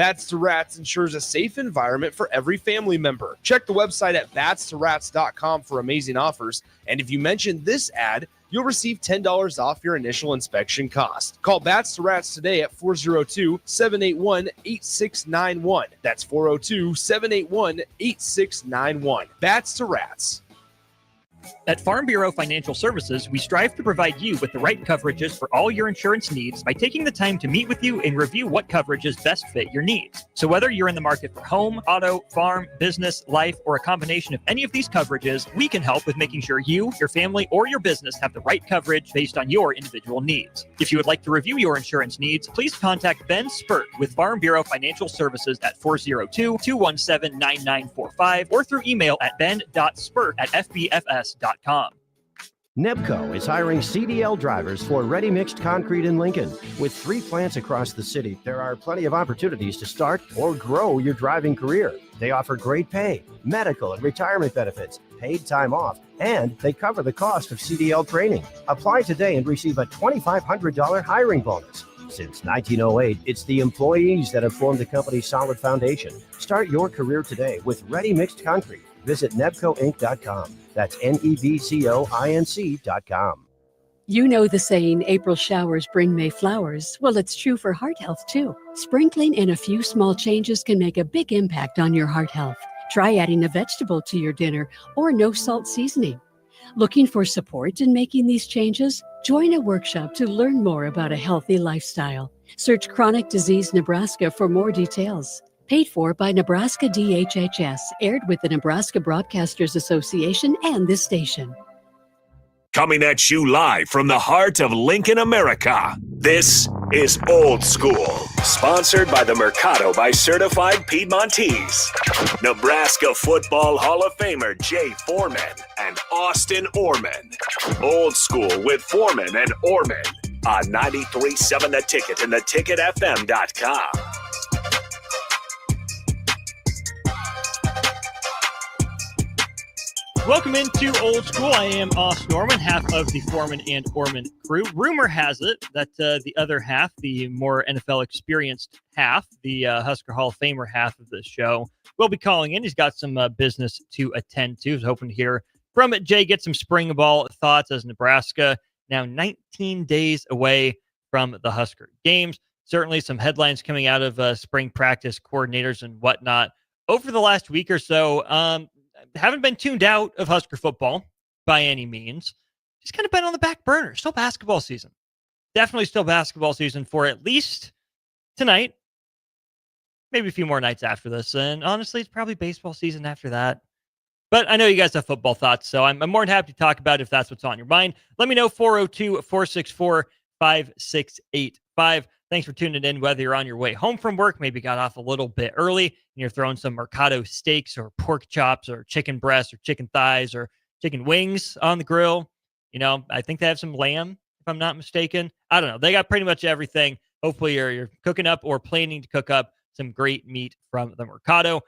Bats to Rats ensures a safe environment for every family member. Check the website at batstoRats.com for amazing offers. And if you mention this ad, you'll receive $10 off your initial inspection cost. Call Bats to Rats today at 402-781-8691. That's 402-781-8691. Bats to Rats. At Farm Bureau Financial Services, we strive to provide you with the right coverages for all your insurance needs by taking the time to meet with you and review what coverages best fit your needs. So whether you're in the market for home, auto, farm, business, life, or a combination of any of these coverages, we can help with making sure you, your family, or your business have the right coverage based on your individual needs. If you would like to review your insurance needs, please contact Ben Spurt with Farm Bureau Financial Services at 402-217-9945 or through email at ben.spurt@fbfs.com. Nebco is hiring CDL drivers for ready-mixed concrete in Lincoln. With 3 plants across the city, there are plenty of opportunities to start or grow your driving career. They offer great pay, medical and retirement benefits, paid time off, and they cover the cost of CDL training. Apply today and receive a $2,500 hiring bonus. Since 1908, it's the employees that have formed the company's solid foundation. Start your career today with ready-mixed concrete. Visit nebcoinc.com. That's nebcoinc.com. You know the saying, April showers bring May flowers. Well, it's true for heart health, too. Sprinkling in a few small changes can make a big impact on your heart health. Try adding a vegetable to your dinner or no salt seasoning. Looking for support in making these changes? Join a workshop to learn more about a healthy lifestyle. Search Chronic Disease Nebraska for more details. Paid for by Nebraska DHHS, aired with the Nebraska Broadcasters Association and this station. Coming at you live from the heart of Lincoln, America. This is Old School, sponsored by the Mercado by Certified Piedmontese. Nebraska Football Hall of Famer Jay Foreman and Austin Orman. Old School with Foreman and Orman on 93.7 The Ticket and theticketfm.com. Welcome into Old School. I am Austin Orman, half of the Foreman and Orman crew. Rumor has it that the other half, the more NFL experienced half, the Husker Hall of Famer half of the show, will be calling in. He's got some business to attend to. He's hoping to hear from Jay, get some spring ball thoughts as Nebraska now 19 days away from the Husker games. Certainly some headlines coming out of spring practice coordinators and whatnot over the last week or so. Haven't been tuned out of Husker football by any means. Just kind of been on the back burner. Still basketball season. Definitely still basketball season for at least tonight. Maybe a few more nights after this. And honestly, it's probably baseball season after that. But I know you guys have football thoughts, so I'm more than happy to talk about it if that's what's on your mind. Let me know, 402-464-5685. Thanks for tuning in, whether you're on your way home from work, maybe got off a little bit early, and you're throwing some Mercado steaks or pork chops or chicken breasts or chicken thighs or chicken wings on the grill. You know, I think they have some lamb, if I'm not mistaken. I don't know. They got pretty much everything. Hopefully you're cooking up or planning to cook up some great meat from the Mercado.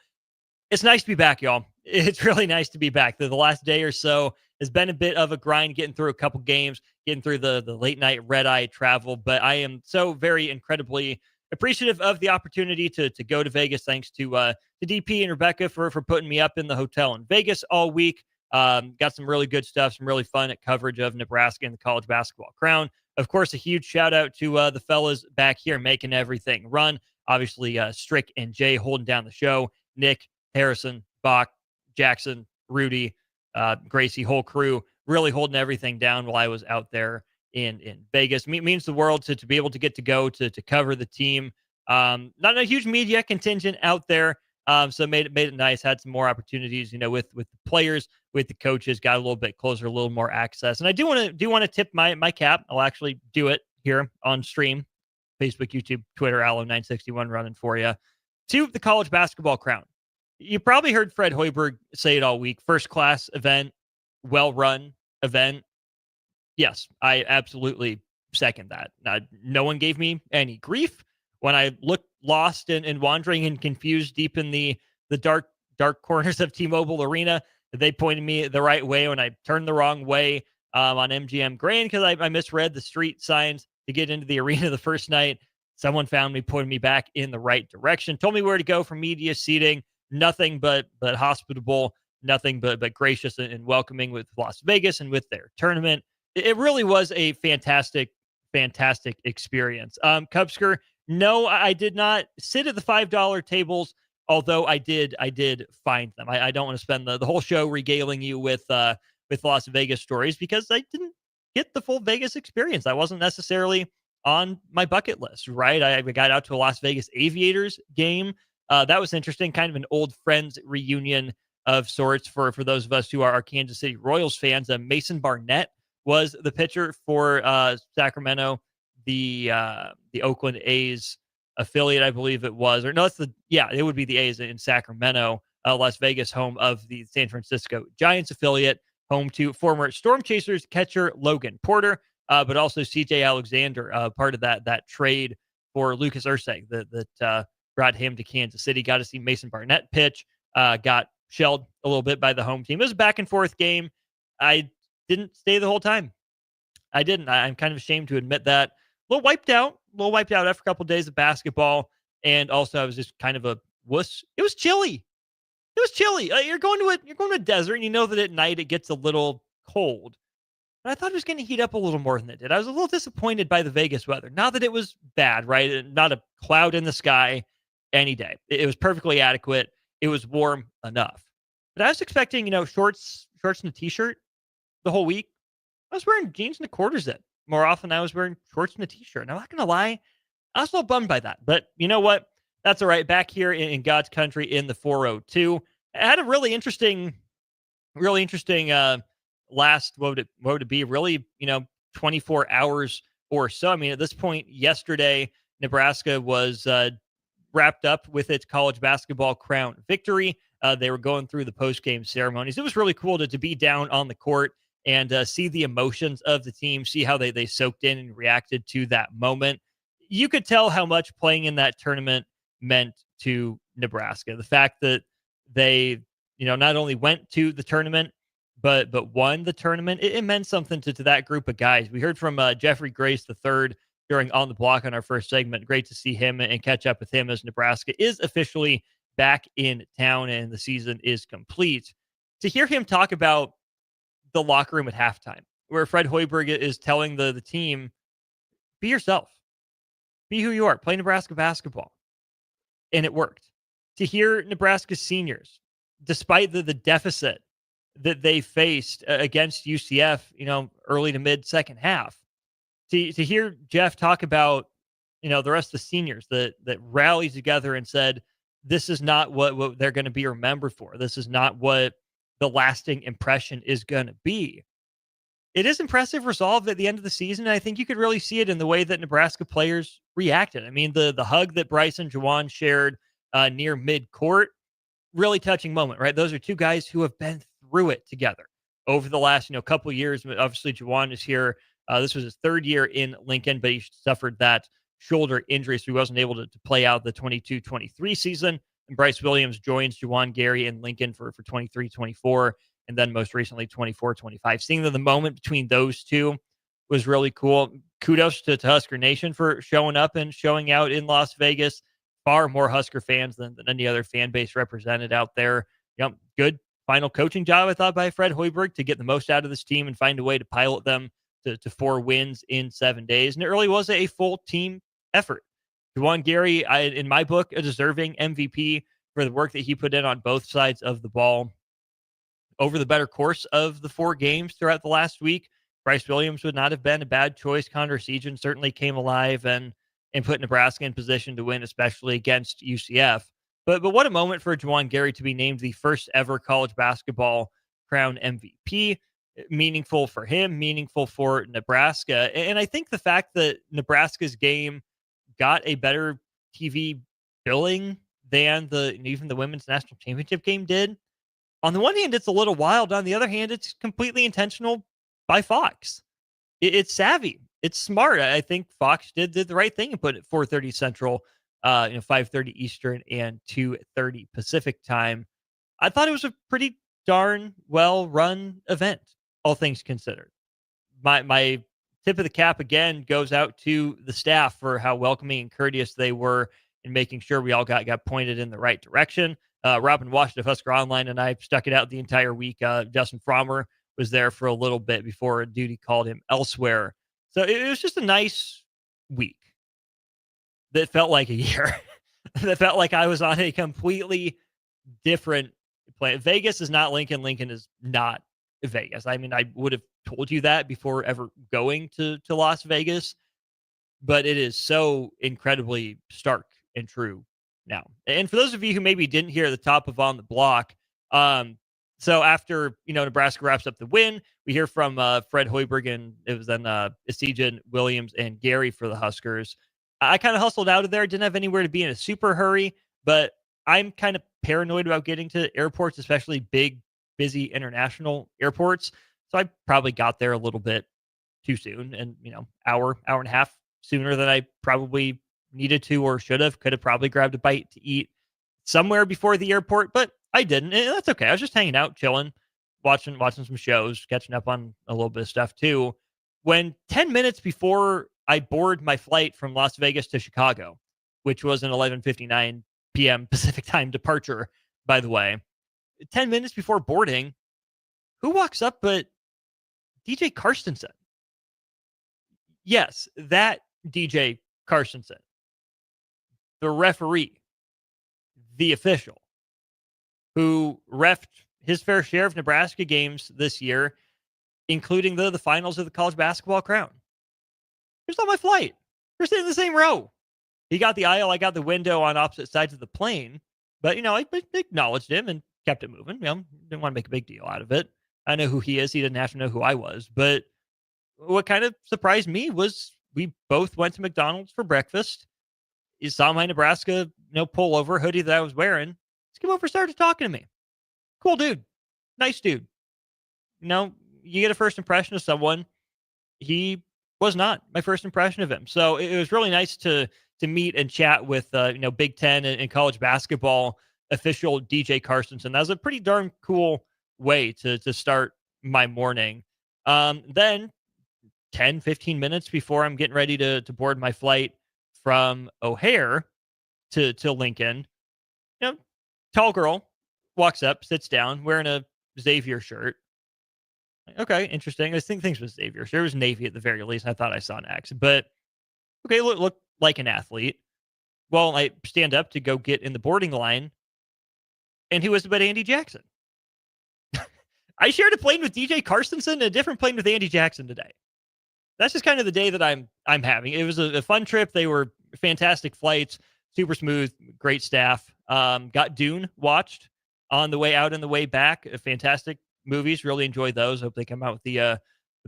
It's nice to be back, y'all. It's really nice to be back. The last day or so has been a bit of a grind, getting through a couple games, getting through the late night red-eye travel. But I am so very incredibly appreciative of the opportunity to go to Vegas. Thanks to DP and Rebecca for putting me up in the hotel in Vegas all week. Got some really good stuff, some really fun coverage of Nebraska and the college basketball crown. Of course, a huge shout out to the fellas back here making everything run. Obviously, Strick and Jay holding down the show. Nick, Harrison, Bach, Jackson, Rudy, Gracie, whole crew really holding everything down while I was out there in Vegas. Means the world to be able to get to go to cover the team. Not a huge media contingent out there, so made it nice. Had some more opportunities, with the players, with the coaches. Got a little bit closer, a little more access. And I do want to tip my cap. I'll actually do it here on stream, Facebook, YouTube, Twitter, Allo961 running for you, to the college basketball crown. You probably heard Fred Hoiberg say it all week. First class event, well-run event. Yes, I absolutely second that. No one gave me any grief when I looked lost and wandering and confused deep in the dark corners of T-Mobile Arena. They pointed me the right way when I turned the wrong way on MGM Grand because I misread the street signs to get into the arena the first night. Someone found me, pointed me back in the right direction, told me where to go for media seating. Nothing but hospitable, nothing but gracious and welcoming with Las Vegas and with their tournament. It really was a fantastic experience. Cubsker, no, I did not sit at the $5 tables, although I did find them. I don't want to spend the whole show regaling you with Las Vegas stories because I didn't get the full Vegas experience. I wasn't necessarily on my bucket list, right? I got out to a Las Vegas Aviators game. That was interesting, kind of an old friends reunion of sorts for those of us who are Kansas City Royals fans. Mason Barnett was the pitcher for Sacramento, the Oakland A's affiliate, I believe it was. Or no, it would be the A's in Sacramento. Las Vegas, home of the San Francisco Giants affiliate, home to former Storm Chasers catcher Logan Porter, but also CJ Alexander, part of that trade for Lucas Ursay that brought him to Kansas City. Got to see Mason Barnett pitch. Got shelled a little bit by the home team. It was a back and forth game. I didn't stay the whole time. I didn't. I'm kind of ashamed to admit that. A little wiped out after a couple of days of basketball. And also I was just kind of a wuss. It was chilly. You're going to a desert and you know that at night it gets a little cold. But I thought it was going to heat up a little more than it did. I was a little disappointed by the Vegas weather. Not that it was bad, right? Not a cloud in the sky any day. It was perfectly adequate. It was warm enough. But I was expecting, shorts and a t-shirt the whole week. I was wearing jeans and a quarter zip. More often I was wearing shorts and a t-shirt. And I'm not going to lie, I was a little bummed by that. But you know what? That's all right. Back here in God's country in the 402. I had a really interesting last, what would it be? Really, 24 hours or so. I mean, at this point, yesterday, Nebraska was wrapped up with its college basketball crown victory. They were going through the post-game ceremonies. It was really cool to be down on the court and see the emotions of the team, see how they soaked in and reacted to that moment. You could tell how much playing in that tournament meant to Nebraska. The fact that they, not only went to the tournament, but won the tournament, it meant something to that group of guys. We heard from Jeffrey Grace III during On the Block on our first segment. Great to see him and catch up with him as Nebraska is officially back in town and the season is complete. To hear him talk about the locker room at halftime, where Fred Hoiberg is telling the team, be yourself, be who you are, play Nebraska basketball. And it worked. To hear Nebraska's seniors, despite the deficit that they faced against UCF, early to mid second half, to hear Jeff talk about, the rest of the seniors that rallied together and said, this is not what they're going to be remembered for. This is not what the lasting impression is going to be. It is impressive resolve at the end of the season. And I think you could really see it in the way that Nebraska players reacted. I mean, the hug that Bryce and Juwan shared near mid-court, really touching moment, right? Those are two guys who have been through it together over the last, couple of years. Obviously, Juwan is here. This was his third year in Lincoln, but he suffered that shoulder injury, so he wasn't able to play out the 22-23 season. And Bryce Williams joins Juwan Gary in Lincoln for 23-24, and then most recently 24-25. Seeing the moment between those two was really cool. Kudos to Husker Nation for showing up and showing out in Las Vegas. Far more Husker fans than any other fan base represented out there. Good final coaching job, I thought, by Fred Hoiberg to get the most out of this team and find a way to pilot them to 4 wins in 7 days. And it really was a full team effort. Juwan Gary, in my book, a deserving MVP for the work that he put in on both sides of the ball over the better course of the 4 games throughout the last week. Bryce Williams would not have been a bad choice. Connor Sejan certainly came alive and put Nebraska in position to win, especially against UCF. But what a moment for Juwan Gary to be named the first ever college basketball crown MVP. Meaningful for him, meaningful for Nebraska. And I think the fact that Nebraska's game got a better TV billing than even the women's national championship game did. On the one hand, it's a little wild. On the other hand, it's completely intentional by Fox. It's savvy. It's smart. I think Fox did the right thing and put it 4:30 Central, 5:30 Eastern, and 2:30 Pacific time. I thought it was a pretty darn well run event, all things considered. My tip of the cap again goes out to the staff for how welcoming and courteous they were in making sure we all got pointed in the right direction. Robin Washington of Husker Online and I stuck it out the entire week. Justin Frommer was there for a little bit before duty called him elsewhere. So it was just a nice week that felt like a year. That felt like I was on a completely different planet. Vegas is not Lincoln. Lincoln is not Vegas. I mean, I would have told you that before ever going to Las Vegas, but it is so incredibly stark and true now. And for those of you who maybe didn't hear the top of On the Block, so after, Nebraska wraps up the win, we hear from Fred Hoiberg, and it was then Esijan, Williams, and Gary for the Huskers. I kind of hustled out of there. Didn't have anywhere to be in a super hurry, but I'm kind of paranoid about getting to airports, especially big, busy international airports. So I probably got there a little bit too soon, and hour and a half sooner than I probably needed to or should have. Could have probably grabbed a bite to eat somewhere before the airport, but I didn't, and that's okay. I was just hanging out, chilling, watching some shows, catching up on a little bit of stuff too. When 10 minutes before I board my flight from Las Vegas to Chicago, which was an 11:59 p.m. Pacific time departure, by the way, 10 minutes before boarding, who walks up but DJ Carstensen? Yes, that DJ Carstensen, the referee, the official, who reffed his fair share of Nebraska games this year, including the finals of the college basketball crown. He was on my flight. We're sitting in the same row. He got the aisle, I got the window on opposite sides of the plane. But, I acknowledged him and kept it moving. Didn't want to make a big deal out of it. I know who he is. He didn't have to know who I was. But what kind of surprised me was we both went to McDonald's for breakfast. He saw my Nebraska, pull over hoodie that I was wearing. Just came over and started talking to me. Cool dude. Nice dude. You get a first impression of someone. He was not my first impression of him. So it was really nice to meet and chat with, Big Ten and college basketball official DJ Carstensen. That was a pretty darn cool way to start my morning. Then 10, 15 minutes before I'm getting ready to board my flight from O'Hare to Lincoln, tall girl walks up, sits down, wearing a Xavier shirt. Okay, interesting. I think things was Xavier. There was Navy at the very least. I thought I saw an X, but okay, look like an athlete. Well, I stand up to go get in the boarding line, and who was but Andy Jackson? I shared a plane with DJ Carstensen and a different plane with Andy Jackson today. That's just kind of the day that I'm having. It was a fun trip. They were fantastic flights, super smooth, great staff. Got Dune watched on the way out and the way back. Fantastic movies. Really enjoyed those. Hope they come out with the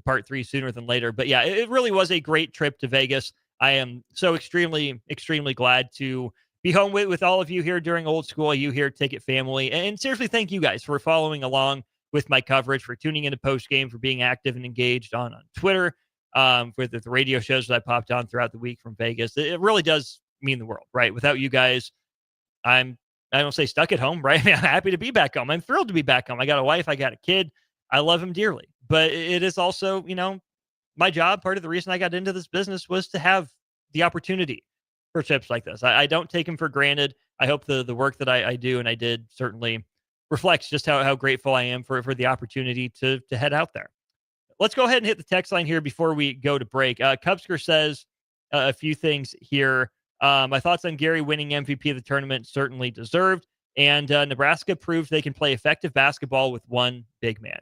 part 3 sooner than later. But yeah, it really was a great trip to Vegas. I am so extremely, extremely glad to be home with all of you here during Old School, you here, Ticket family. And seriously, thank you guys for following along with my coverage, for tuning into post game, for being active and engaged on Twitter, with the radio shows that I popped on throughout the week from Vegas. It really does mean the world, right? Without you guys, I don't say stuck at home, right? I mean, I'm happy to be back home. I'm thrilled to be back home. I got a wife. I got a kid. I love him dearly. But it is also, my job. Part of the reason I got into this business was to have the opportunity for trips like this. I don't take them for granted. I hope the work that I do and I did certainly reflects just how grateful I am for the opportunity to head out there. Let's go ahead and hit the text line here before we go to break. Cubsker says a few things here. My thoughts on Gary winning MVP of the tournament, certainly deserved. And Nebraska proved they can play effective basketball with one big man.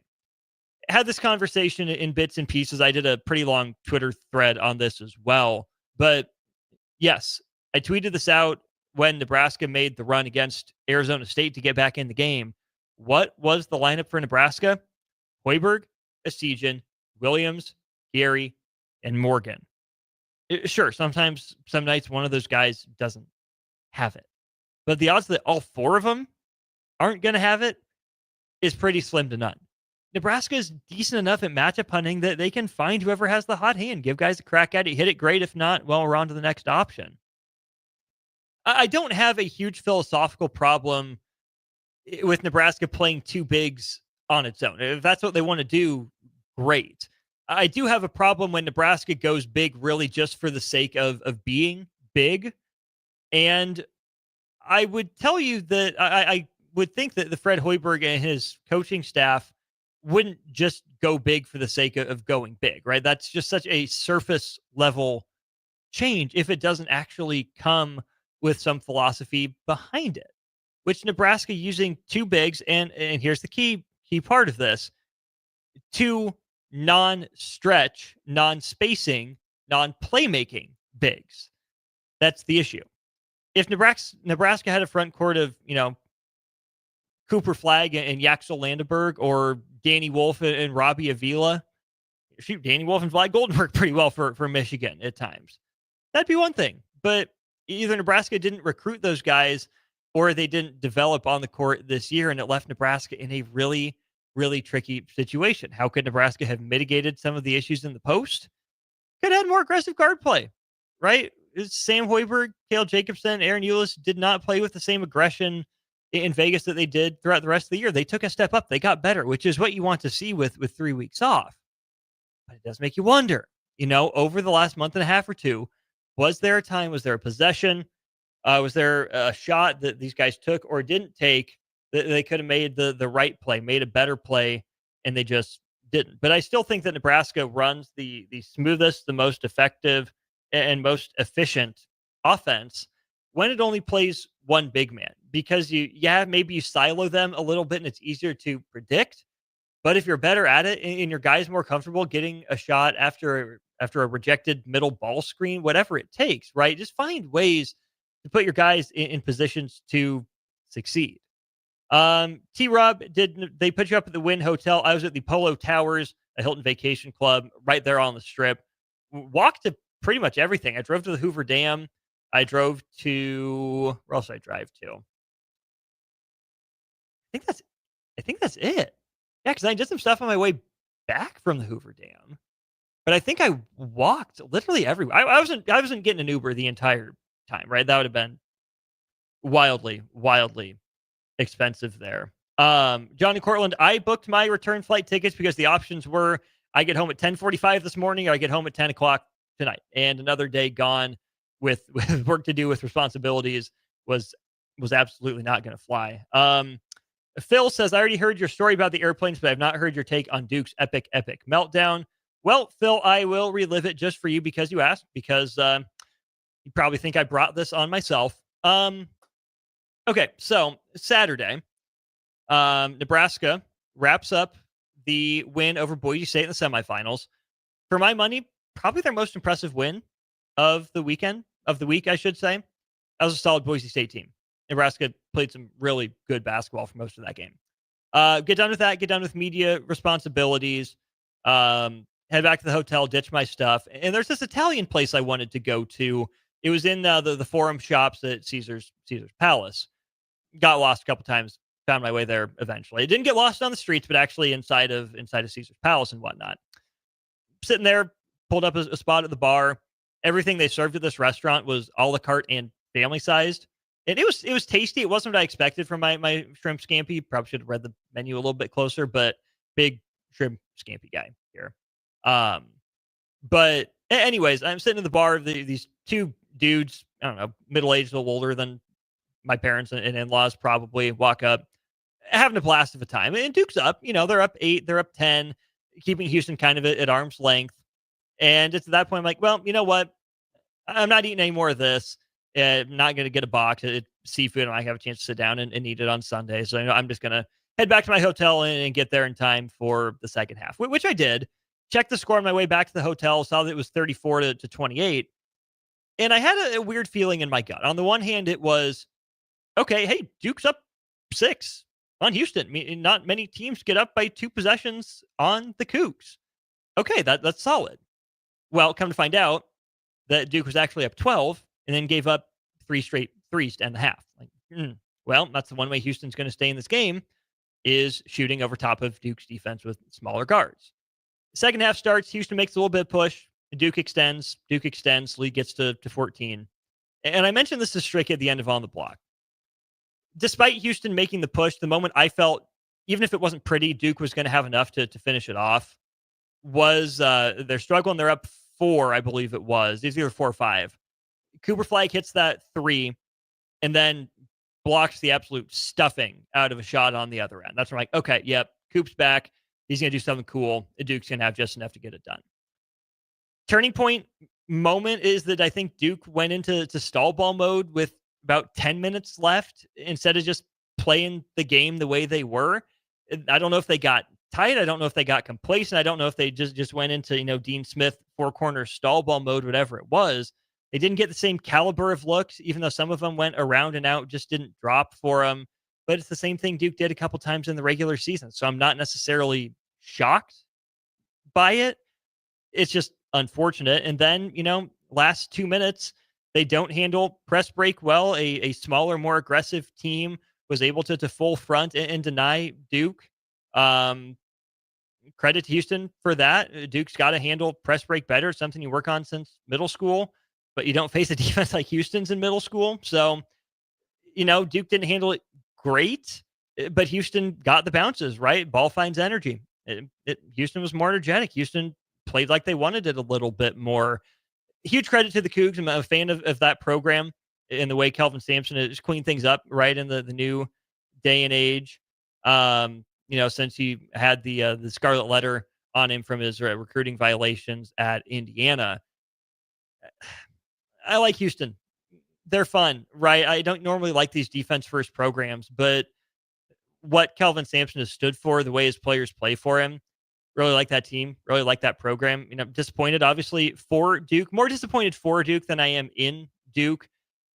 Had this conversation in bits and pieces. I did a pretty long Twitter thread on this as well. But yes, I tweeted this out when Nebraska made the run against Arizona State to get back in the game. What was the lineup for Nebraska? Hoiberg, Esijan, Williams, Gary, and Morgan. Sure, sometimes, some nights, one of those guys doesn't have it. But the odds that all four of them aren't going to have it is pretty slim to none. Nebraska is decent enough at matchup hunting that they can find whoever has the hot hand, give guys a crack at it, hit it great. If not, well, we're on to the next option. I don't have a huge philosophical problem with Nebraska playing two bigs on its own. If that's what they want to do, great. I do have a problem when Nebraska goes big really just for the sake of being big. And I would tell you that I would think that the Fred Hoiberg and his coaching staff wouldn't just go big for the sake of going big, right? That's just such a surface level change if it doesn't actually come with some philosophy behind it, which Nebraska using two bigs. And here's the key part of this: two non-stretch, non-spacing, non-playmaking bigs. That's the issue. If Nebraska had a front court of, Cooper Flagg and Yaxel Landenberg, or Danny Wolf and Robbie Avila, shoot, Danny Wolf and Vlad Goldenberg pretty well for Michigan at times, that'd be one thing. But either Nebraska didn't recruit those guys or they didn't develop on the court this year, and it left Nebraska in a really, really tricky situation. How could Nebraska have mitigated some of the issues in the post? Could have had more aggressive guard play, right? Sam Hoiberg, Cale Jacobson, Aaron Eulis did not play with the same aggression in Vegas that they did throughout the rest of the year. They took a step up. They got better, which is what you want to see with 3 weeks off. But it does make you wonder, over the last month and a half or two, was there a time, was there a possession, was there a shot that these guys took or didn't take that they could have made the right play, made a better play, and they just didn't? But I still think that Nebraska runs the smoothest, the most effective, and most efficient offense when it only plays one big man, because maybe you silo them a little bit and it's easier to predict. But if you're better at it and your guy's more comfortable getting a shot after a rejected middle ball screen, whatever it takes, right? Just find ways to put your guys in positions to succeed. T-Rob, they put you up at the Wynn Hotel? I was at the Polo Towers, a Hilton Vacation Club right there on the Strip. Walked to pretty much everything. I drove to the Hoover Dam. I drove to, where else did I drive to? I think that's it. Yeah, because I did some stuff on my way back from the Hoover Dam. But I think I walked literally everywhere. I wasn't getting an Uber the entire time, right? That would have been wildly, wildly expensive there. Johnny Cortland, I booked my return flight tickets because the options were I get home at 10:45 this morning, or I get home at 10 o'clock tonight. And another day gone with work to do, with responsibilities, was absolutely not going to fly. Phil says, I already heard your story about the airplanes, but I've not heard your take on Duke's epic meltdown. Well, Phil, I will relive it just for you because you asked, because you probably think I brought this on myself. Okay, so Saturday, Nebraska wraps up the win over Boise State in the semifinals. For my money, probably their most impressive win of the week, I should say. That was a solid Boise State team. Nebraska played some really good basketball for most of that game. Get done with that. Get done with media responsibilities. Head back to the hotel, ditch my stuff. And there's this Italian place I wanted to go to. It was in the Forum Shops at Caesar's Palace. Got lost a couple times. Found my way there eventually. It didn't get lost on the streets, but actually inside of Caesar's Palace and whatnot. Sitting there, pulled up a spot at the bar. Everything they served at this restaurant was a la carte and family sized. And it was tasty. It wasn't what I expected from my shrimp scampi. Probably should have read the menu a little bit closer, but big shrimp scampi guy here. But anyways, I'm sitting in the bar. These two dudes, I don't know, middle-aged, a little older than my parents and in-laws probably, walk up, having a blast of a time. And Duke's up. They're up 8, they're up 10, keeping Houston kind of at arm's length. And it's at that point, I'm like, well, you know what? I'm not eating any more of this. I'm not going to get a box. It's seafood, and I have a chance to sit down and eat it on Sunday. So I'm just going to head back to my hotel and get there in time for the second half, which I did. Checked the score on my way back to the hotel, saw that it was 34 to 28. And I had a weird feeling in my gut. On the one hand, it was, okay, hey, Duke's up 6 on Houston. I mean, not many teams get up by 2 possessions on the Cougs. Okay, that's solid. Well, come to find out that Duke was actually up 12 and then gave up 3 straight threes to end the half. Well, that's the one way Houston's going to stay in this game, is shooting over top of Duke's defense with smaller guards. Second half starts, Houston makes a little bit of push, Duke extends, lead gets to 14. And I mentioned this to Strick at the end of On the Block. Despite Houston making the push, the moment I felt, even if it wasn't pretty, Duke was going to have enough to finish it off. was they're struggling. They're up 4, I believe it was. It's either 4 or 5. Cooper Flagg hits that 3 and then blocks the absolute stuffing out of a shot on the other end. That's where I'm like, okay, yep, Coop's back. He's going to do something cool. Duke's going to have just enough to get it done. Turning point moment is that I think Duke went into stall ball mode with about 10 minutes left instead of just playing the game the way they were. I don't know if they got tight. I don't know if they got complacent. I don't know if they just went into, Dean Smith 4-corner stall ball mode, whatever it was. They didn't get the same caliber of looks, even though some of them went around and out, just didn't drop for them. But it's the same thing Duke did a couple times in the regular season. So I'm not necessarily shocked by it. It's just unfortunate. And then, last 2 minutes, they don't handle press break well. A smaller, more aggressive team was able to full front and deny Duke. Credit to Houston for that. Duke's got to handle press break better. It's something you work on since middle school, but you don't face a defense like Houston's in middle school. So, Duke didn't handle it great, but Houston got the bounces, right? Ball finds energy. Houston was more energetic. Houston played like they wanted it a little bit more. Huge credit to the Cougs. I'm a fan of that program in the way Kelvin Sampson has cleaned things up right in the new day and age. Since he had the scarlet letter on him from his recruiting violations at Indiana. I like Houston. They're fun, right? I don't normally like these defense first programs, but what Kelvin Sampson has stood for, the way his players play for him, really like that team, really like that program. Disappointed, obviously, for Duke. More disappointed for Duke than I am in Duke.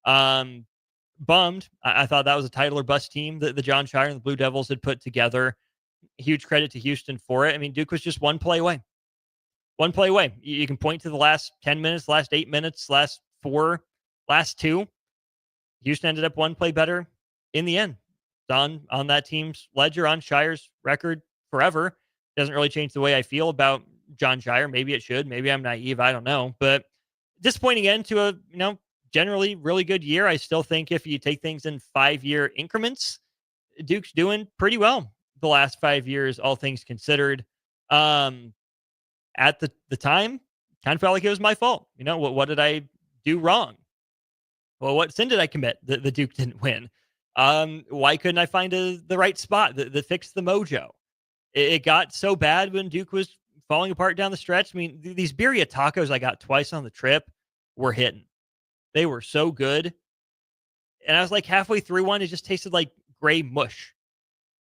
Bummed. I thought that was a title or bust team that the John Shire and the Blue Devils had put together. Huge credit to Houston for it. I mean, Duke was just one play away. One play away. You can point to the last 10 minutes, last 8 minutes, last 4, last 2. Houston ended up one play better in the end. It's on that team's ledger, on Shire's record forever. Doesn't really change the way I feel about John Shire. Maybe it should. Maybe I'm naive. I don't know. But disappointing end to a, generally really good year. I still think if you take things in 5-year increments, Duke's doing pretty well the last 5 years, all things considered. At the time, kind of felt like it was my fault. What did I do wrong? Well, what sin did I commit that the Duke didn't win? Why couldn't I find the right spot that fixed the mojo? It got so bad when Duke was falling apart down the stretch. I mean, these birria tacos I got twice on the trip were hitting. They were so good. And I was like halfway through one, it just tasted like gray mush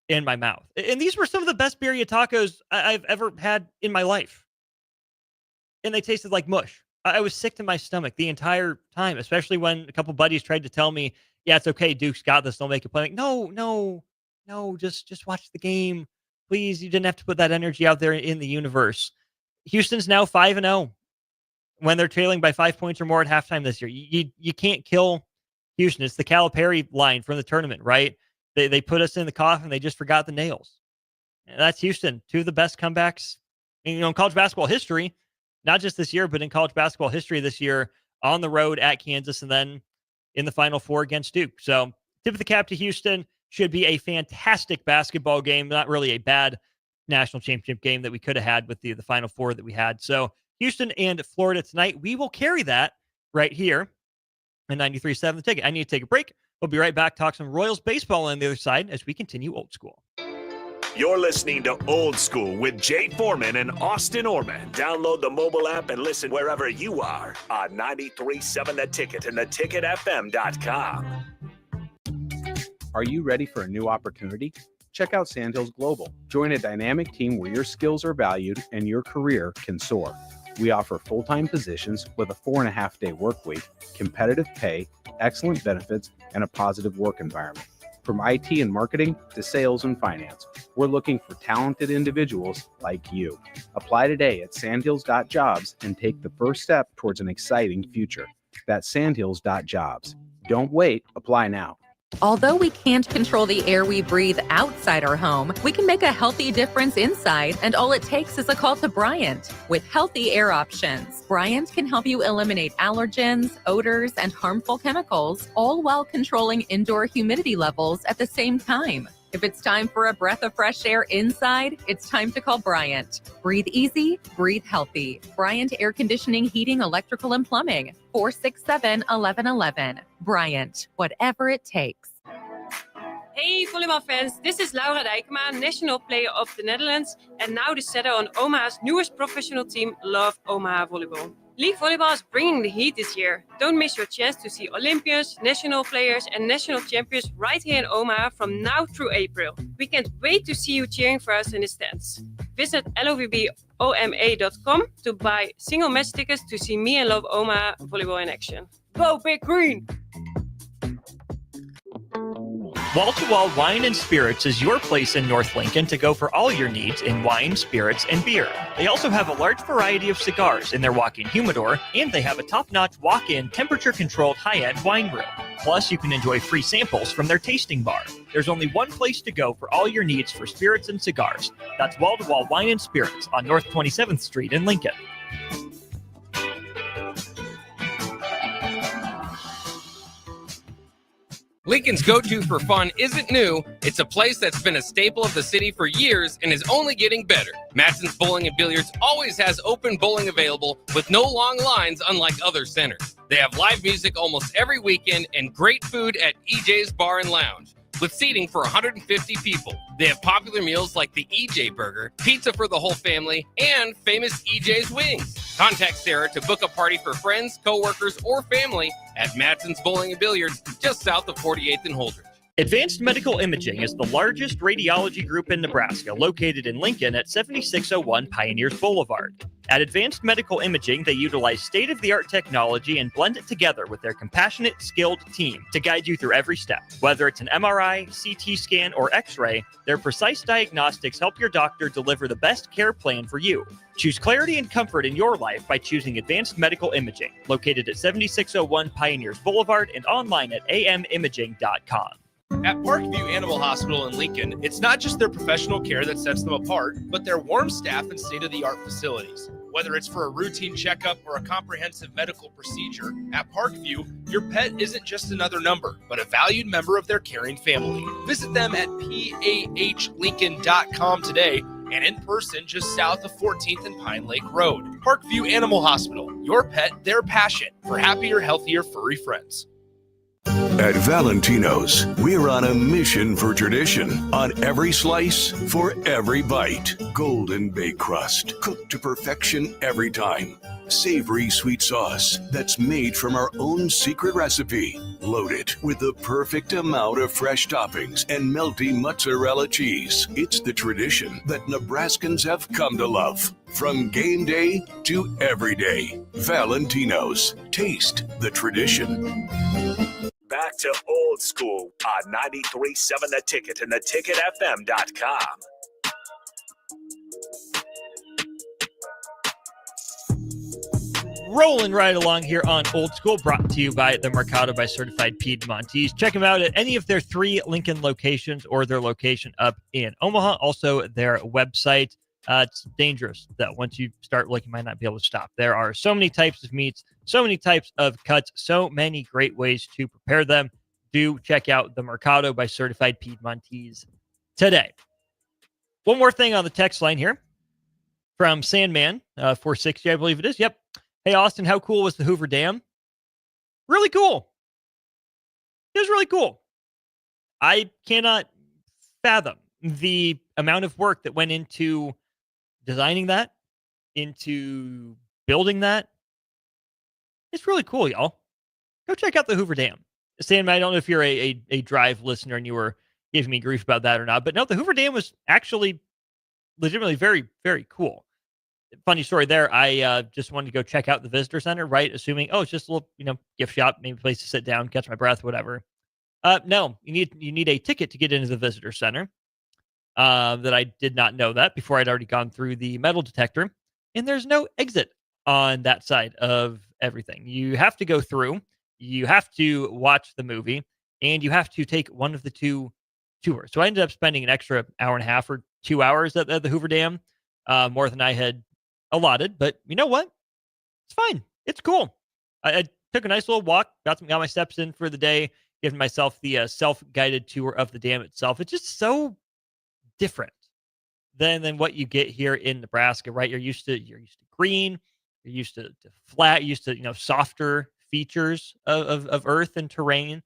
in my mouth. And these were some of the best birria tacos I've ever had in my life. And they tasted like mush. I was sick to my stomach the entire time, especially when a couple buddies tried to tell me, yeah, it's okay, Duke's got this, they'll make a play. Like, no, just watch the game. Please, you didn't have to put that energy out there in the universe. Houston's now 5-0 when they're trailing by 5 points or more at halftime this year. You can't kill Houston. It's the Calipari line from the tournament, right? They put us in the coffin. They just forgot the nails. And that's Houston. 2 of the best comebacks in college basketball history, not just this year, but in college basketball history this year, on the road at Kansas and then in the Final Four against Duke. So tip of the cap to Houston. Should be a fantastic basketball game. Not really a bad national championship game that we could have had with the Final Four that we had. So Houston and Florida tonight. We will carry that right here on 93.7 The Ticket. I need to take a break. We'll be right back. Talk some Royals baseball on the other side as we continue Old School. You're listening to Old School with Jay Foreman and Austin Orman. Download the mobile app and listen wherever you are on 93.7 The Ticket and theticketfm.com. Are you ready for a new opportunity? Check out Sandhills Global. Join a dynamic team where your skills are valued and your career can soar. We offer full-time positions with a 4.5-day work week, competitive pay, excellent benefits, and a positive work environment. From IT and marketing to sales and finance, we're looking for talented individuals like you. Apply today at sandhills.jobs and take the first step towards an exciting future. That's sandhills.jobs. Don't wait. Apply now. Although we can't control the air we breathe outside our home, we can make a healthy difference inside, and all it takes is a call to Bryant. With healthy air options, Bryant can help you eliminate allergens, odors, and harmful chemicals, all while controlling indoor humidity levels at the same time. If it's time for a breath of fresh air inside, it's time to call Bryant. Breathe easy, breathe healthy. Bryant Air Conditioning, Heating, Electrical, and Plumbing. 467-1111. Bryant, whatever it takes. Hey volleybalfans, this is Laura Dijkema, national player of the Netherlands and now the setter on Omaha's newest professional team, Love Omaha Volleyball. League volleyball is bringing the heat this year. Don't miss your chance to see Olympians, national players and national champions right here in Omaha from now through April. We can't wait to see you cheering for us in the stands. Visit lovboma.com to buy single match tickets to see me and Love Omaha Volleyball in action. Go Big Green! Wall to Wall Wine and Spirits is your place in North Lincoln to go for all your needs in wine, spirits, and beer. They also have a large variety of cigars in their walk-in humidor, and they have a top-notch walk-in temperature-controlled high-end wine room. Plus, you can enjoy free samples from their tasting bar. There's only one place to go for all your needs for spirits and cigars. That's Wall to Wall Wine and Spirits on North 27th Street in Lincoln. Lincoln's go-to for fun isn't new. It's a place that's been a staple of the city for years and is only getting better. Matson's Bowling and Billiards always has open bowling available with no long lines unlike other centers. They have live music almost every weekend and great food at EJ's Bar and Lounge with seating for 150 people. They have popular meals like the EJ Burger, pizza for the whole family, and famous EJ's Wings. Contact Sarah to book a party for friends, coworkers, or family at Matson's Bowling and Billiards just south of 48th and Holdridge. Advanced Medical Imaging is the largest radiology group in Nebraska, located in Lincoln at 7601 Pioneers Boulevard. At Advanced Medical Imaging, they utilize state-of-the-art technology and blend it together with their compassionate, skilled team to guide you through every step. Whether it's an MRI, CT scan, or X-ray, their precise diagnostics help your doctor deliver the best care plan for you. Choose clarity and comfort in your life by choosing Advanced Medical Imaging, located at 7601 Pioneers Boulevard and online at amimaging.com. At Parkview Animal Hospital in Lincoln, it's not just their professional care that sets them apart, but their warm staff and state-of-the-art facilities. Whether it's for a routine checkup or a comprehensive medical procedure, at Parkview, your pet isn't just another number, but a valued member of their caring family. Visit them at pahlincoln.com today and in person just south of 14th and Pine Lake Road. Parkview Animal Hospital, your pet, their passion for happier, healthier, furry friends. At Valentino's, we're on a mission for tradition. On every slice, for every bite. Golden baked crust, cooked to perfection every time. Savory sweet sauce that's made from our own secret recipe. Loaded with the perfect amount of fresh toppings and melty mozzarella cheese. It's the tradition that Nebraskans have come to love. From game day to every day. Valentino's. Taste the tradition. Back to old school on 93.7 The Ticket and theticketfm.com. Rolling right along here on Old School, brought to you by the Mercado by Certified Piedmontese. Check them out at any of their 3 Lincoln locations or their location up in Omaha. Also, their website. It's dangerous that once you start looking, you might not be able to stop. There are so many types of meats, so many types of cuts, so many great ways to prepare them. Do check out the Mercado by Certified Piedmontese today. One more thing on the text line here from Sandman, 460, I believe it is. Yep. Hey, Austin, how cool was the Hoover Dam? Really cool. It was really cool. I cannot fathom the amount of work that went into designing that, into building that. It's really cool, y'all. Go check out the Hoover Dam. Sandman, I don't know if you're a Drive listener and you were giving me grief about that or not, but no, the Hoover Dam was actually legitimately very, very cool. Funny story there. I just wanted to go check out the visitor center, right? Assuming, it's just a little, gift shop, maybe a place to sit down, catch my breath, whatever. No, you need a ticket to get into the visitor center. That I did not know that before I'd already gone through the metal detector. And there's no exit on that side of everything. You have to go through, you have to watch the movie, and you have to take one of the 2 tours. So I ended up spending an extra hour and a half or 2 hours at the Hoover Dam, more than I had allotted. But you know what? It's fine. It's cool. I took a nice little walk, got my steps in for the day, giving myself the self-guided tour of the dam itself. It's just so different than what you get here in Nebraska, right? You're used to green, you're used to flat, you're used to softer features of earth and terrain.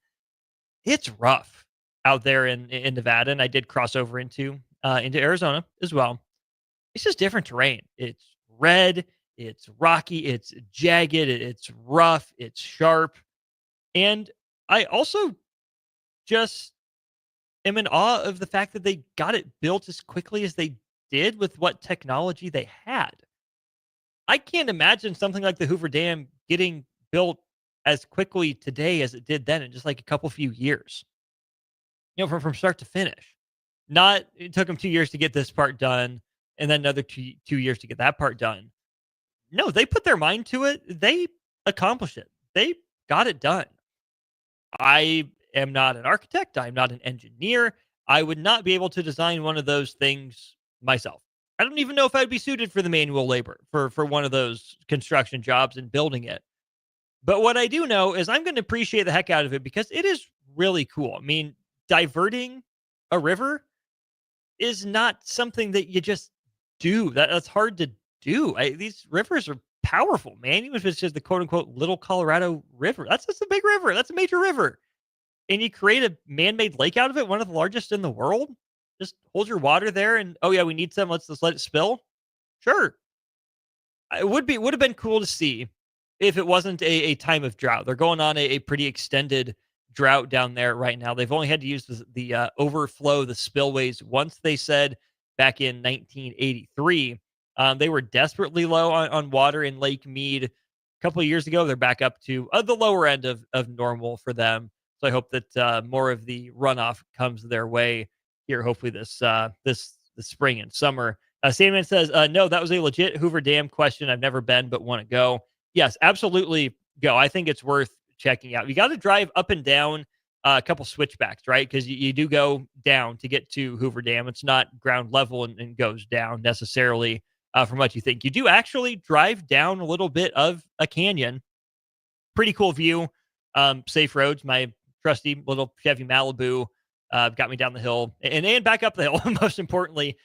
It's rough out there in Nevada, and I did cross over into Arizona as well. It's just different terrain. It's red, it's rocky, it's jagged, it's rough, it's sharp. And I also just am in awe of the fact that they got it built as quickly as they did with what technology they had. I can't imagine something like the Hoover Dam getting built as quickly today as it did then in just like a couple few years. From start to finish. Not it took them 2 years to get this part done, and then another two years to get that part done. No, they put their mind to it. They accomplished it. They got it done. I am not an architect. I'm not an engineer. I would not be able to design one of those things myself. I don't even know if I'd be suited for the manual labor for one of those construction jobs and building it. But what I do know is I'm going to appreciate the heck out of it because it is really cool. I mean, diverting a river is not something that you just do. That's hard to do. These rivers are powerful, man. Even if it's just the quote unquote little Colorado River, that's just a big river. That's a major river. And you create a man-made lake out of it, one of the largest in the world. Just hold your water there, and oh yeah, we need some. Let's just let it spill. Sure, it would have been cool to see if it wasn't a time of drought. They're going on a pretty extended drought down there right now. They've only had to use the overflow, the spillways once, they said, back in 1983. They were desperately low on water in Lake Mead. A couple of years ago, they're back up to the lower end of normal for them. So I hope that more of the runoff comes their way here, hopefully this spring and summer. Sandman says, no, that was a legit Hoover Dam question. I've never been, but want to go. Yes, absolutely go. I think it's worth checking out. You got to drive up and down a couple switchbacks, right? Because you do go down to get to Hoover Dam. It's not ground level and goes down necessarily from what you think. You do actually drive down a little bit of a canyon. Pretty cool view. Safe roads. My trusty little Chevy Malibu got me down the hill and back up the hill, most importantly,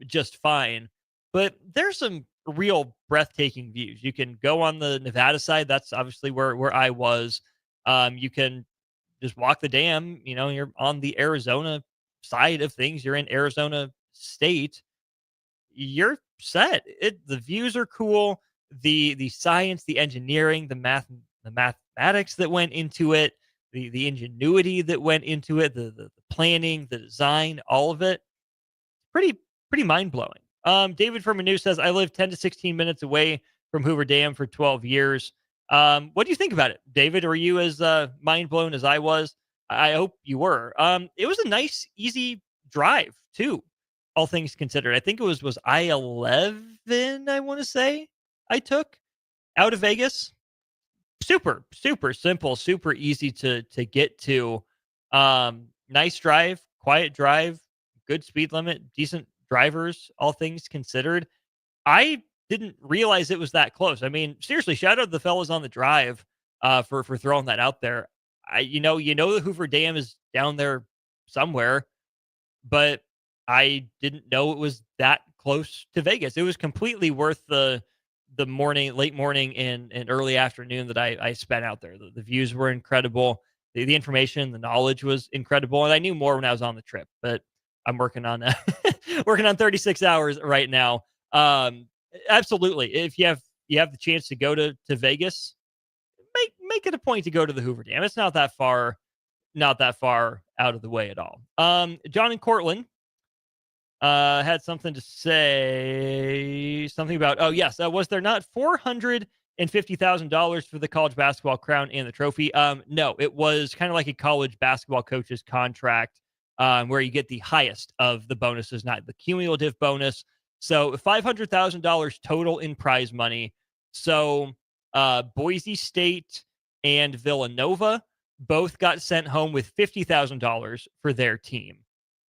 just fine. But there's some real breathtaking views. You can go on the Nevada side. That's obviously where I was. You can just walk the dam. You're on the Arizona side of things. You're in Arizona state. You're set. The views are cool. The science, the engineering, the mathematics that went into it, the ingenuity that went into it, the planning, the design, all of it, pretty mind blowing. David from Manu says, I live 10 to 16 minutes away from Hoover Dam for 12 years. What do you think about it, David? Were you as mind blown as I was? I hope you were. It was a nice, easy drive too, all things considered. I think it was I-11, I want to say, I took out of Vegas. Super simple, super easy to get to. Nice drive, quiet drive, good speed limit, decent drivers, all things considered. I didn't realize it was that close. I mean, seriously, shout out to the fellas on the drive for throwing that out there. The Hoover Dam is down there somewhere, but I didn't know it was that close to Vegas. It was completely worth the late morning and early afternoon that I spent out there. The views were incredible. The information, the knowledge was incredible. And I knew more when I was on the trip, but I'm working on 36 hours right now. Absolutely. If you have the chance to go to Vegas, make it a point to go to the Hoover Dam. It's not that far out of the way at all. John and Cortland had something to say, something about, was there not $450,000 for the college basketball crown and the trophy? No, it was kind of like a college basketball coach's contract, where you get the highest of the bonuses, not the cumulative bonus. So $500,000 total in prize money. So Boise State and Villanova both got sent home with $50,000 for their team.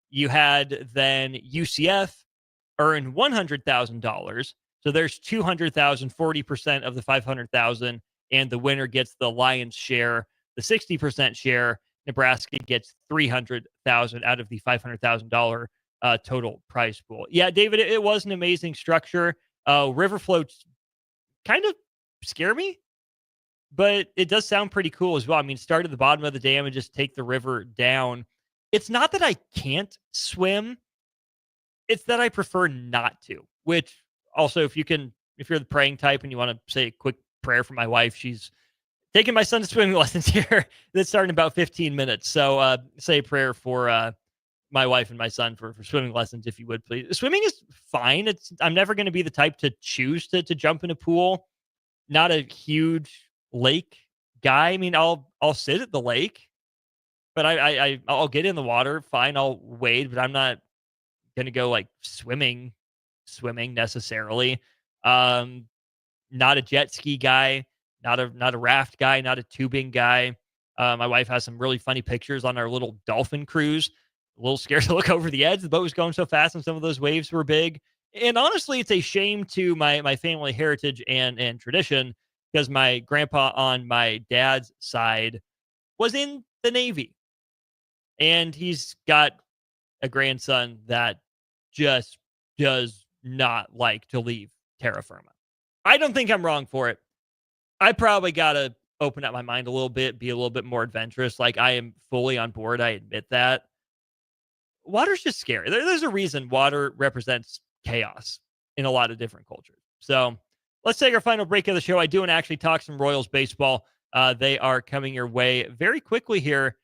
You had then UCF earn $100,000. So there's $200,000, 40% of the $500,000, and the winner gets the lion's share, the 60% share. Nebraska gets $300,000 out of the $500,000 total prize pool. Yeah, David, it was an amazing structure. River floats kind of scare me, but it does sound pretty cool as well. I mean, start at the bottom of the dam and just take the river down. It's not that I can't swim. It's that I prefer not to, which also, if you're the praying type and you want to say a quick prayer for my wife, she's taking my son to swimming lessons here. That's starting in about 15 minutes. So say a prayer for my wife and my son for swimming lessons, if you would, please. Swimming is fine. I'm never going to be the type to choose to jump in a pool. Not a huge lake guy. I mean, I'll sit at the lake, but I'll get in the water. Fine, I'll wade, but I'm not going to go like swimming necessarily. Not a jet ski guy, not a raft guy, not a tubing guy. My wife has some really funny pictures on our little dolphin cruise. A little scared to look over the edge. The boat was going so fast and some of those waves were big. And honestly, it's a shame to my family heritage and tradition, because my grandpa on my dad's side was in the Navy. And he's got a grandson that just does not like to leave terra firma. I don't think I'm wrong for it. I probably got to open up my mind a little bit, be a little bit more adventurous. Like, I am fully on board. I admit that. Water's just scary. There's a reason water represents chaos in a lot of different cultures. So let's take our final break of the show. I do want to actually talk some Royals baseball. They are coming your way very quickly here.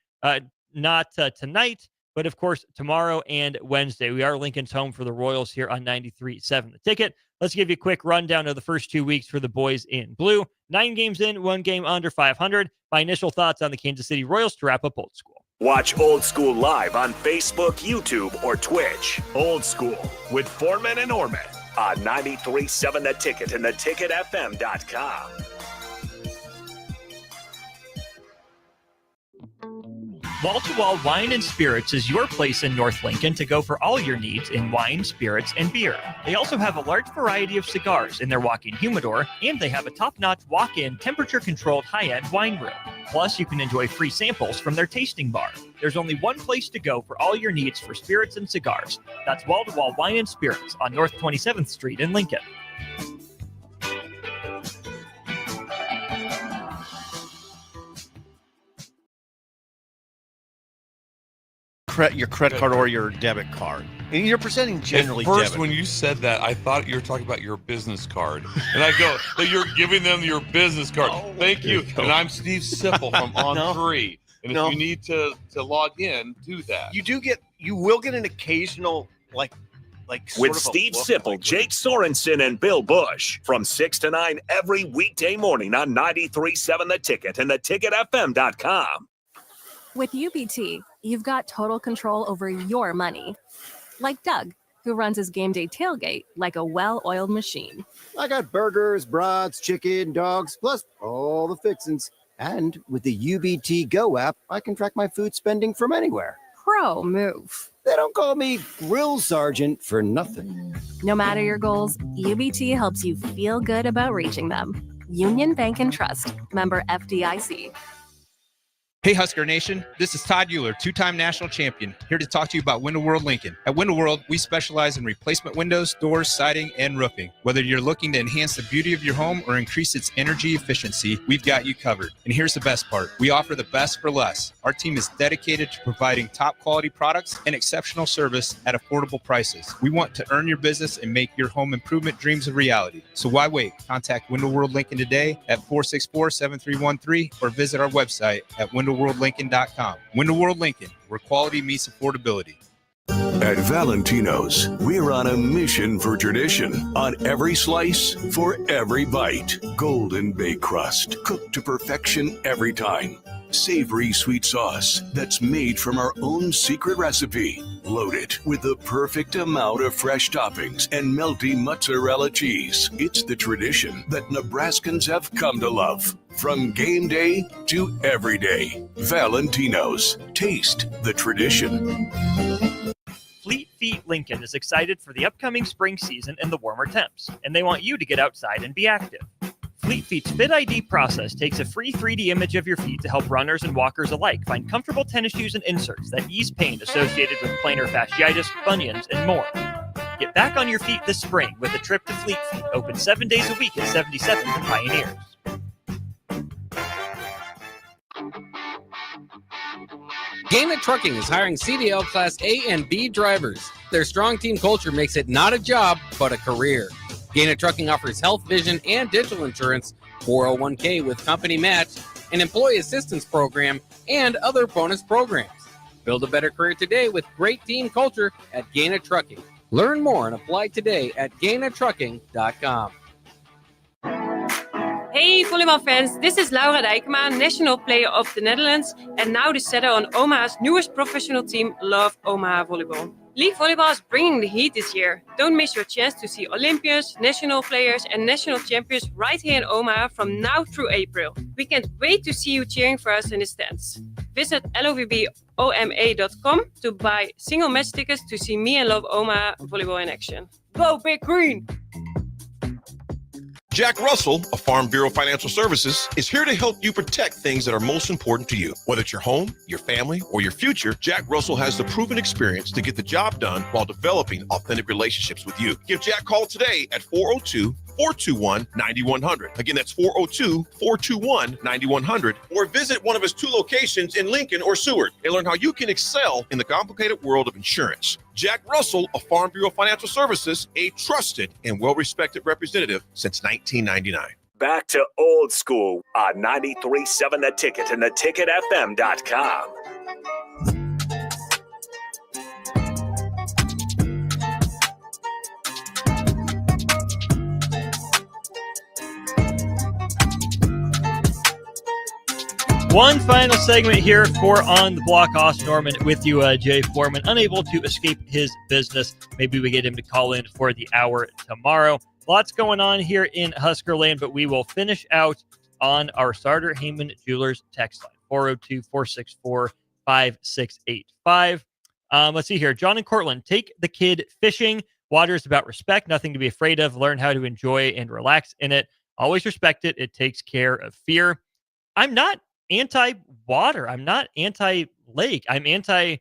Not tonight, but of course tomorrow and Wednesday. We are Lincoln's home for the Royals here on 93.7 The Ticket. Let's give you a quick rundown of the first 2 weeks for the boys in blue. 9 games in, 1 game under 500. My initial thoughts on the Kansas City Royals to wrap up Old School. Watch Old School live on Facebook, YouTube, or Twitch. Old School with Foreman and Orman on 93.7 The Ticket and theticketfm.com. Wall-to-Wall Wine and Spirits is your place in North Lincoln to go for all your needs in wine, spirits, and beer. They also have a large variety of cigars in their walk-in humidor, and they have a top-notch walk-in temperature-controlled high-end wine room. Plus, you can enjoy free samples from their tasting bar. There's only one place to go for all your needs for spirits and cigars. That's Wall-to-Wall Wine and Spirits on North 27th Street in Lincoln. Your credit card or your debit card. And you're presenting generally At first, debit. when you said that, I thought you were talking about your business card. And I go, that you're giving them your business card. Oh, Thank you. And I'm Steve Sipple from On3. And No. if you need to log in, do that. You will get an occasional like sort With of a Steve look, Sipple, like, Jake Sorensen, and Bill Bush from 6 to 9 every weekday morning on 93.7 The Ticket and theticketfm.com. With UBT, you've got total control over your money. Like Doug, who runs his game day tailgate like a well-oiled machine. I got burgers, brats, chicken, dogs, plus all the fixins. And with the UBT Go app, I can track my food spending from anywhere. Pro move. They don't call me Grill Sergeant for nothing. No matter your goals, UBT helps you feel good about reaching them. Union Bank and Trust. Member FDIC. Hey Husker Nation, this is Todd Euler, two-time national champion, here to talk to you about Window World Lincoln. At Window World, we specialize in replacement windows, doors, siding, and roofing. Whether you're looking to enhance the beauty of your home or increase its energy efficiency, we've got you covered. And here's the best part. We offer the best for less. Our team is dedicated to providing top quality products and exceptional service at affordable prices. We want to earn your business and make your home improvement dreams a reality. So why wait? Contact Window World Lincoln today at 464-7313 or visit our website at WindowWorldLincoln.com. Window World Lincoln, where quality meets affordability. At Valentino's, we're on a mission for tradition. On every slice, for every bite. Golden baked crust, cooked to perfection every time. Savory sweet sauce that's made from our own secret recipe. Loaded with the perfect amount of fresh toppings and melty mozzarella cheese. It's the tradition that Nebraskans have come to love. From game day to every day. Valentino's. Taste the tradition. Fleet Feet Lincoln is excited for the upcoming spring season and the warmer temps, and they want you to get outside and be active. Fleet Feet's Fit ID process takes a free 3D image of your feet to help runners and walkers alike find comfortable tennis shoes and inserts that ease pain associated with plantar fasciitis, bunions, and more. Get back on your feet this spring with a trip to Fleet Feet, open 7 days a week at 77 for pioneers. Gaina Trucking is hiring CDL Class A and B drivers. Their strong team culture makes it not a job, but a career. Gaina Trucking offers health, vision, and dental insurance, 401k with company match, an employee assistance program, and other bonus programs. Build a better career today with great team culture at Gaina Trucking. Learn more and apply today at gainatrucking.com. Hey volleybalfans, this is Laura Dijkema, national player of the Netherlands and now the setter on Omaha's newest professional team, Love Omaha Volleyball. League volleyball is bringing the heat this year. Don't miss your chance to see Olympians, national players and national champions right here in Omaha from now through April. We can't wait to see you cheering for us in the stands. Visit lovboma.com to buy single match tickets to see me and Love Omaha Volleyball in action. Go Big Green! Jack Russell of Farm Bureau Financial Services is here to help you protect things that are most important to you. Whether it's your home, your family, or your future, Jack Russell has the proven experience to get the job done while developing authentic relationships with you. Give Jack a call today at 402-421-9100. Again, that's 402-421-9100. Or visit one of his 2 locations in Lincoln or Seward and learn how you can excel in the complicated world of insurance. Jack Russell of Farm Bureau Financial Services, a trusted and well-respected representative since 1999. Back to old school on 93.7 The Ticket and theticketfm.com. One final segment here for On the Block. Austin Norman with you, Jay Foreman, unable to escape his business. Maybe we get him to call in for the hour tomorrow. Lots going on here in Husker Land, but we will finish out on our Starter Heyman Jewelers text line, 402-464-5685. Let's see here. John and Cortland, take the kid fishing. Water is about respect, nothing to be afraid of. Learn how to enjoy and relax in it. Always respect it. It takes care of fear. I'm not anti-water. I'm not anti-lake. I'm anti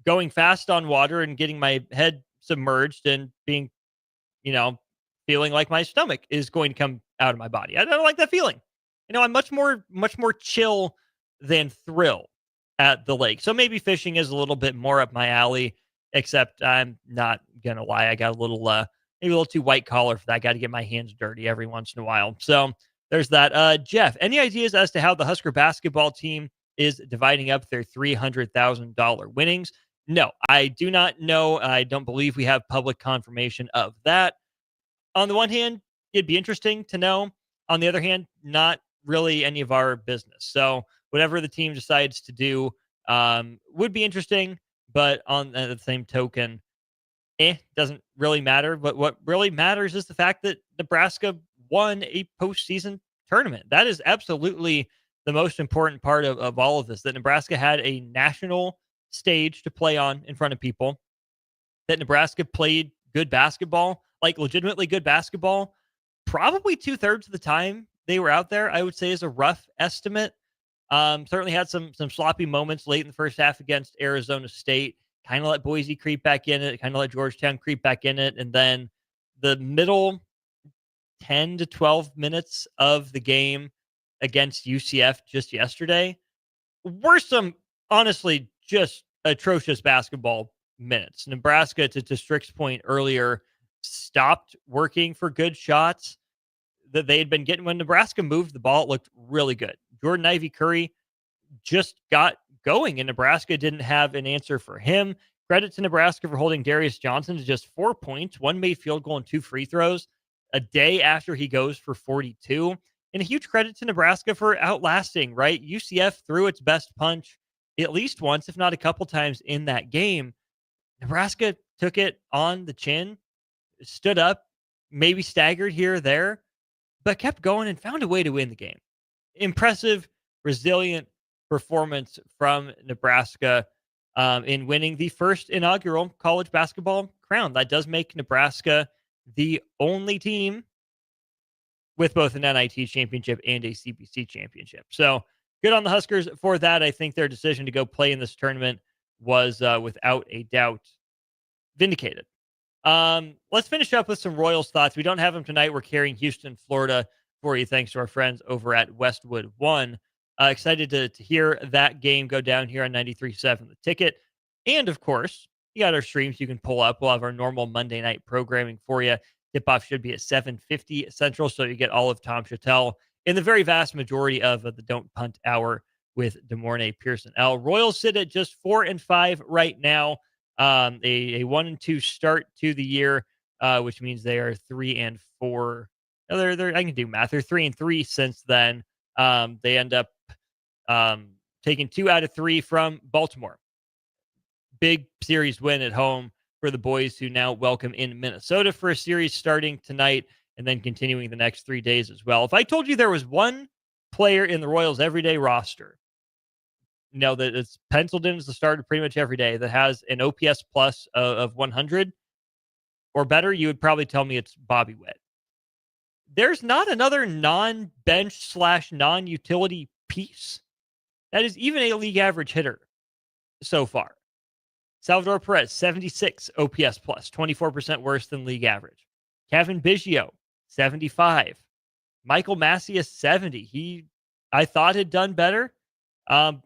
going fast on water and getting my head submerged and being, feeling like my stomach is going to come out of my body. I don't like that feeling. I'm much more chill than thrill at the lake. So maybe fishing is a little bit more up my alley, except I'm not going to lie. I got maybe a little too white collar for that. I got to get my hands dirty every once in a while. So there's that. Jeff, any ideas as to how the Husker basketball team is dividing up their $300,000 winnings? No, I do not know. I don't believe we have public confirmation of that. On the one hand, it'd be interesting to know. On the other hand, not really any of our business. So whatever the team decides to do would be interesting. But on the same token, doesn't really matter. But what really matters is the fact that Nebraska won a postseason tournament. That is absolutely the most important part of all of this, that Nebraska had a national stage to play on in front of people, that Nebraska played good basketball, like legitimately good basketball, probably 2/3 of the time they were out there, I would say is a rough estimate. Certainly had some sloppy moments late in the first half against Arizona State, kind of let Boise creep back in it, kind of let Georgetown creep back in it, and then the middle 10 to 12 minutes of the game against UCF just yesterday were some honestly just atrocious basketball minutes. Nebraska, to Strick's point earlier, stopped working for good shots that they had been getting. When Nebraska moved the ball, it looked really good. Jordan Ivy Curry just got going, and Nebraska didn't have an answer for him. Credit to Nebraska for holding Darius Johnson to just 4 points, 1 made field goal and 2 free throws a day after he goes for 42. And a huge credit to Nebraska for outlasting, right? UCF threw its best punch at least once, if not a couple times in that game. Nebraska took it on the chin, stood up, maybe staggered here or there, but kept going and found a way to win the game. Impressive, resilient performance from Nebraska in winning the first inaugural college basketball crown. That does make Nebraska the only team with both an NIT championship and a CBC championship. So good on the Huskers for that. I think their decision to go play in this tournament was without a doubt vindicated. Let's finish up with some Royals thoughts. We don't have them tonight. We're carrying Houston, Florida for you, thanks to our friends over at Westwood One. Excited to hear that game go down here on 93.7 The Ticket. And, of course, you got our streams you can pull up. We'll have our normal Monday night programming for you. Tip-off should be at 7:50 Central, so you get all of Tom Chattel in the very vast majority of the Don't Punt Hour with DeMornay Pearson L. Royals sit at just 4-5 right now. A 1-2 start to the year, which means they are 3-4. I can do math. They're 3-3 since then. They end up taking 2 out of 3 from Baltimore. Big series win at home for the boys, who now welcome in Minnesota for a series starting tonight and then continuing the next 3 days as well. If I told you there was one player in the Royals everyday roster, that it's penciled in as the starter pretty much every day, that has an OPS plus of 100 or better, you would probably tell me it's Bobby Witt. There's not another non-bench / non-utility piece that is even a league average hitter so far. Salvador Perez, 76 OPS plus, 24% worse than league average. Kevin Biggio, 75. Michael Macias, 70. I thought had done better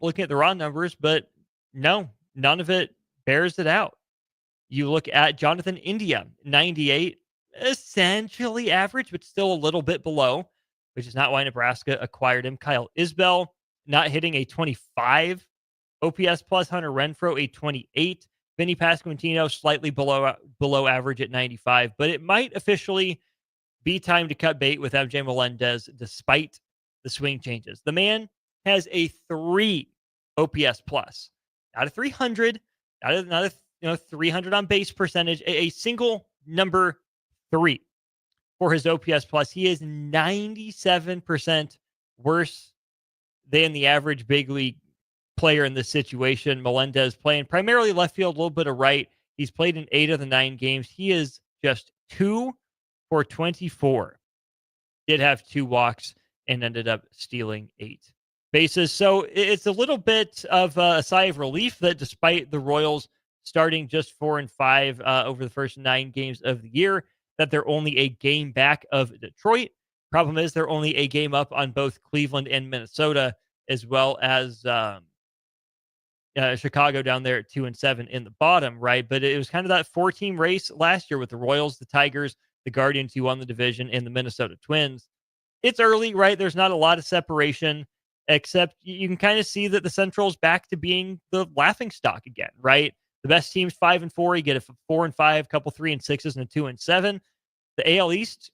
looking at the raw numbers, but no, none of it bears it out. You look at Jonathan India, 98, essentially average, but still a little bit below, which is not why Nebraska acquired him. Kyle Isbell, not hitting a 25 OPS plus. Hunter Renfroe, a 28. Vinny Pasquantino, slightly below average at 95. But it might officially be time to cut bait with MJ Melendez, despite the swing changes. The man has a 3 OPS plus, not a 300, not a 300 on base percentage, a single number 3 for his OPS plus. He is 97% worse than the average big league player in this situation. Melendez playing primarily left field, a little bit of right. He's played in 8 of the 9 games. He is just 2 for 24. Did have 2 walks and ended up stealing 8 bases. So it's a little bit of a sigh of relief that despite the Royals starting just 4-5 over the first 9 games of the year, that they're only a game back of Detroit. Problem is they're only a game up on both Cleveland and Minnesota, as well as Chicago down there at 2-7 in the bottom, right? But it was kind of that 4-team race last year with the Royals, the Tigers, the Guardians, who won the division, and the Minnesota Twins. It's early, right? There's not a lot of separation, except you can kind of see that the Central's back to being the laughingstock again, right? The best team's 5-4. You get a 4-5, couple 3-6s, and a 2-7. The AL East,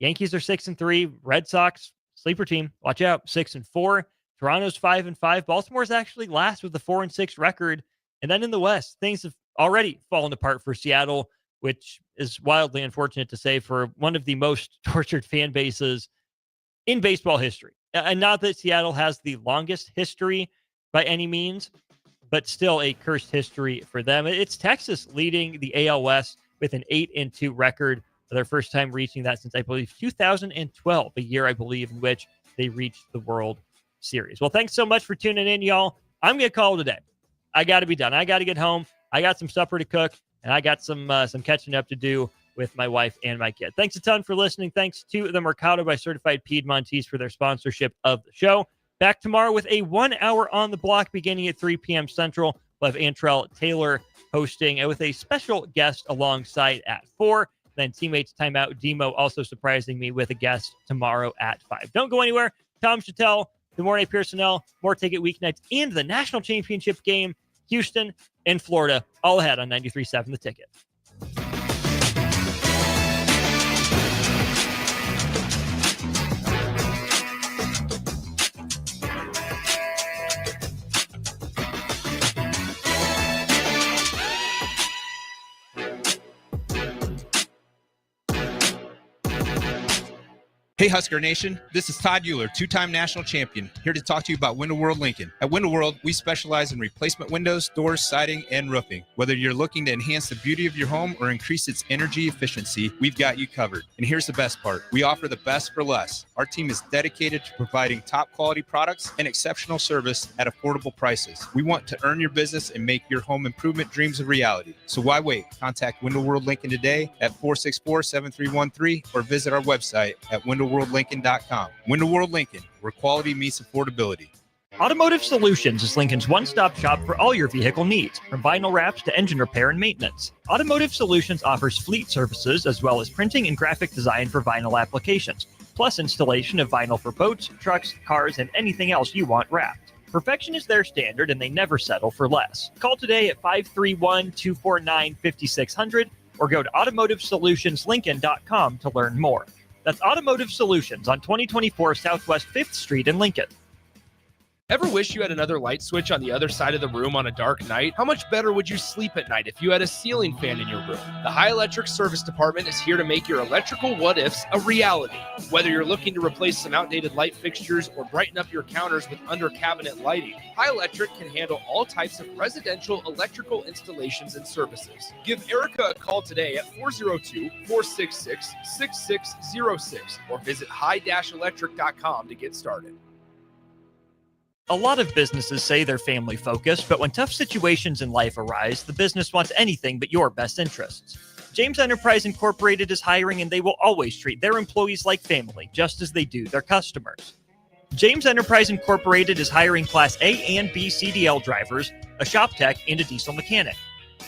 Yankees are 6-3. Red Sox, sleeper team, watch out, 6-4. Toronto's 5-5. Baltimore's actually last with a 4-6 record. And then in the West, things have already fallen apart for Seattle, which is wildly unfortunate to say for one of the most tortured fan bases in baseball history. And not that Seattle has the longest history by any means, but still a cursed history for them. It's Texas leading the AL West with an 8-2 record. Their first time reaching that since, I believe, 2012, a year, I believe, in which they reached the World Series. Well, thanks so much for tuning in, y'all. I'm going to call it a day. I got to be done. I got to get home. I got some supper to cook, and I got some catching up to do with my wife and my kid. Thanks a ton for listening. Thanks to the Mercado by Certified Piedmontese for their sponsorship of the show. Back tomorrow with a 1 hour on the block beginning at 3 p.m. Central. We'll have Antrell Taylor hosting with a special guest alongside at 4. Then Teammates Timeout Demo also surprising me with a guest tomorrow at 5. Don't go anywhere. Tom Chattel, DeMornay Pearson L, more Ticket Weeknights, and the national championship game, Houston and Florida, all ahead on 93.7 The Ticket. Hey Husker Nation, this is Todd Euler, two-time national champion, here to talk to you about Window World Lincoln. At Window World, we specialize in replacement windows, doors, siding, and roofing. Whether you're looking to enhance the beauty of your home or increase its energy efficiency, we've got you covered. And here's the best part. We offer the best for less. Our team is dedicated to providing top quality products and exceptional service at affordable prices. We want to earn your business and make your home improvement dreams a reality. So why wait? Contact Window World Lincoln today at 464-7313 or visit our website at windowworldlincoln.com. Window World Lincoln, where quality meets affordability. Automotive Solutions is Lincoln's one-stop shop for all your vehicle needs, from vinyl wraps to engine repair and maintenance. Automotive Solutions offers fleet services as well as printing and graphic design for vinyl applications, plus installation of vinyl for boats, trucks, cars, and anything else you want wrapped. Perfection is their standard, and they never settle for less. Call today at 531-249-5600 or go to automotivesolutionslincoln.com to learn more. That's Automotive Solutions on 2024 Southwest 5th Street in Lincoln. Ever wish you had another light switch on the other side of the room on a dark night? How much better would you sleep at night if you had a ceiling fan in your room? The High Electric Service Department is here to make your electrical what-ifs a reality. Whether you're looking to replace some outdated light fixtures or brighten up your counters with under-cabinet lighting, High Electric can handle all types of residential electrical installations and services. Give Erica a call today at 402-466-6606 or visit high-electric.com to get started. A lot of businesses say they're family focused, but when tough situations in life arise, the business wants anything but your best interests. James Enterprise Incorporated is hiring, and they will always treat their employees like family, just as they do their customers. James Enterprise Incorporated is hiring Class A and B CDL drivers, a shop tech, and a diesel mechanic.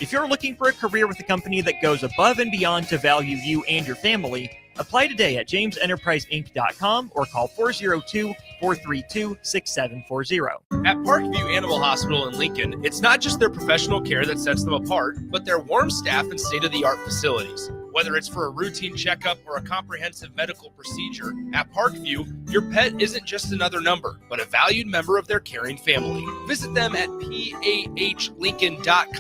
If you're looking for a career with a company that goes above and beyond to value you and your family, apply today at jamesenterpriseinc.com or call 402-432-6740. At Parkview Animal Hospital in Lincoln, it's not just their professional care that sets them apart, but their warm staff and state-of-the-art facilities. Whether it's for a routine checkup or a comprehensive medical procedure, at Parkview, your pet isn't just another number, but a valued member of their caring family. Visit them at pahlincoln.com.